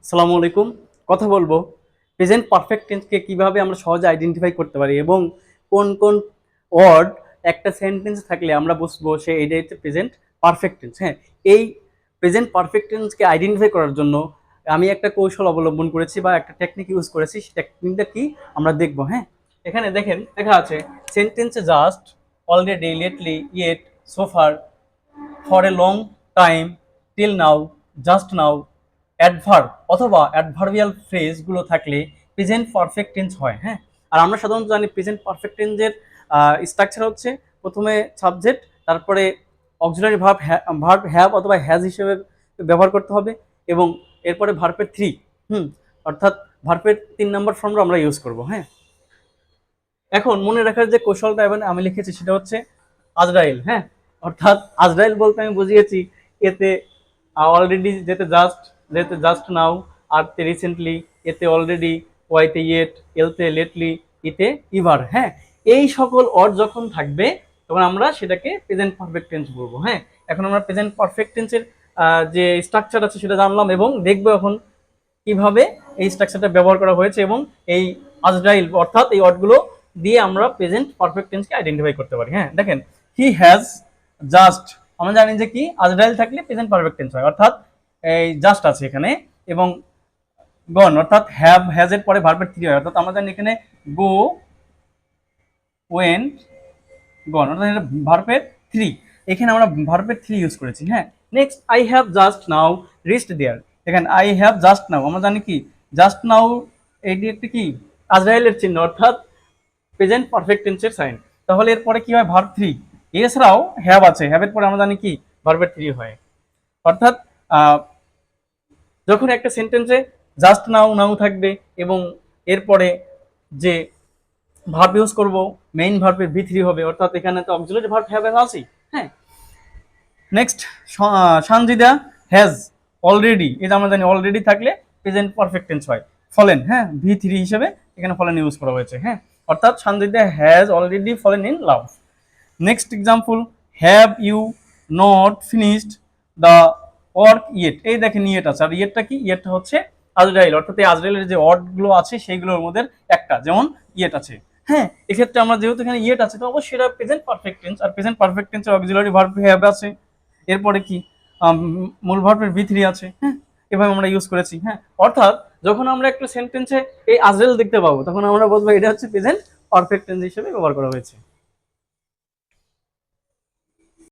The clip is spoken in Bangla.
আসসালামু আলাইকুম। কথা বলবো প্রেজেন্ট পারফেক্ট টেন্সকে কিভাবে আমরা সহজে আইডেন্টিফাই করতে পারি এবং কোন কোন ওয়ার্ড একটা সেন্টেন্স থাকলে আমরা বুঝবো সে এটাই হচ্ছে প্রেজেন্ট পারফেক্ট টেন্স। হ্যাঁ, এই প্রেজেন্ট পারফেক্ট টেন্সকে আইডেন্টিফাই করার জন্য আমি একটা কৌশল অবলম্বন করেছি বা একটা টেকনিক ইউজ করেছি। সেই টেকনিকটা কি আমরা দেখবো। হ্যাঁ, এখানে দেখেন লেখা আছে সেন্টেন্সে জাস্ট, অলরেডি, লেটলি, ইয়েট, সোফার, for a long time, till now, just now, adverb অথবা অ্যাডভার্বিয়াল ফ্রেজগুলো থাকলে প্রেজেন্ট পারফেক্ট টেন্স হয়। হ্যাঁ, আর আমরা সাধারণত জানি প্রেজেন্ট পারফেক্ট টেন্সের স্ট্রাকচার হচ্ছে প্রথমে সাবজেক্ট, তারপরে অক্সিলারি ভার্ব হ্যাভ অথবা হ্যাজ হিসেবে ব্যবহার করতে হবে এবং এরপরে ভার্বের থ্রি, অর্থাৎ ভার্বের 3 নম্বর ফর্মটা আমরা ইউজ করব। হ্যাঁ, এখন মনে রাখার যে কৌশলটা এবার আমি লিখেছি সেটা হচ্ছে আজরাইল। হ্যাঁ, অর্থাৎ আজরাইল বলতে আমি বুঝিয়েছি এতে অলরেডি, যেতে জাস্ট নাও, আরতে রিসেন্টলি, এতে অলরেডি, ওয়াইতে ইয়েট, এলতে লেটলি, ইতে ইভার। হ্যাঁ, এই সকল অর্ড যখন থাকবে তখন আমরা সেটাকে প্রেজেন্ট পারফেক্ট টেন্স বলবো। হ্যাঁ, এখন আমরা প্রেজেন্ট পারফেক্ট টেন্সের যে স্ট্রাকচার আছে সেটা জানলাম এবং দেখবো এখন কিভাবে এই স্ট্রাকচারটা ব্যবহার করা হয়েছে এবং এই আজরাইল অর্থাৎ এই ওয়ার্ডগুলো দিয়ে আমরা প্রেজেন্ট পারফেক্ট টেন্সকে আইডেন্টিফাই করতে পারি। হ্যাঁ, দেখেন হি হ্যাজ জাস্ট, আমরা জানি যে কি আজরাইল থাকলে প্রেজেন্ট পারফেক্ট টেন্স হয়, অর্থাৎ এই জাস্ট আছে এখানে এবং গন অর্থাৎ হ্যাভ হ্যাজ এর পরে ভার্বের থ্রি হয়, অর্থাৎ আমরা জানি এখানে গো, ওয়েন্ট, গন অর্থাৎ এটা ভার্বের থ্রি, এখানে আমরা ভার্বের থ্রি ইউজ করেছি। হ্যাঁ, next I have just now reached there, দেখেন আই হ্যাভ জাস্ট নাও, আমরা জানি কি জাস্ট নাও এটি একটি কি আজরাইলের চিহ্ন অর্থাৎ প্রেজেন্ট পারফেক্ট টেন্সের সাইন। তাহলে এরপরে কি হয় ভার্ব থ্রি, এছাড়াও হ্যাভ আছে, হ্যাভের পরে আমরা জানি কি ভার্বের থ্রি হয়, অর্থাৎ যখন একটা সেন্টেন্সে জাস্ট নাও নাও থাকবে এবং এরপরে যে ভার্ব ইউজ করব মেইন ভার্বের ভি থ্রি হবে, অর্থাৎ এখানে তো অক্সিলারি ভার্ব হ্যাভ আছে। হ্যাঁ, নেক্সট সানজিদা হ্যাজ অলরেডি, এটা আমরা জানি অলরেডি থাকলে প্রেজেন্ট পারফেক্ট টেন্স হয়, ফলেন। হ্যাঁ, ভি থ্রি হিসেবে এখানে ফলেন ইউজ করা হয়েছে। হ্যাঁ, অর্থাৎ Sanjida has already fallen in love. Next example, have you not finished the work yet, এই দেখেন ইয়েট আছে, আর ইয়েটটা কি, ইয়েটটা হচ্ছে আজরাইল, অর্থাৎ এই আজরাইলের যে ওয়ার্ডগুলো আছে সেইগুলোর মধ্যে একটা, যেমন ইয়েট আছে। হ্যাঁ, এক্ষেত্রে আমরা যেহেতু এখানে ইয়েট আছে তো অবশ্যই এটা প্রেজেন্ট পারফেক্ট টেন্স, আর প্রেজেন্ট পারফেক্ট টেন্সের অক্সিলারি ভার্ব হ্যাভ আছে, এরপরে কি মূল ভার্বের ভি থ্রি আছে। হ্যাঁ, এভাবে আমরা ইউজ করেছি। হ্যাঁ, অর্থাৎ যখন আমরা একটা সেন্টেন্সে এই আজরাইল দেখতে পাবো তখন আমরা বলবো এটা হচ্ছে প্রেজেন্ট পারফেক্ট টেন্স হিসেবে ব্যবহার করা হয়েছে।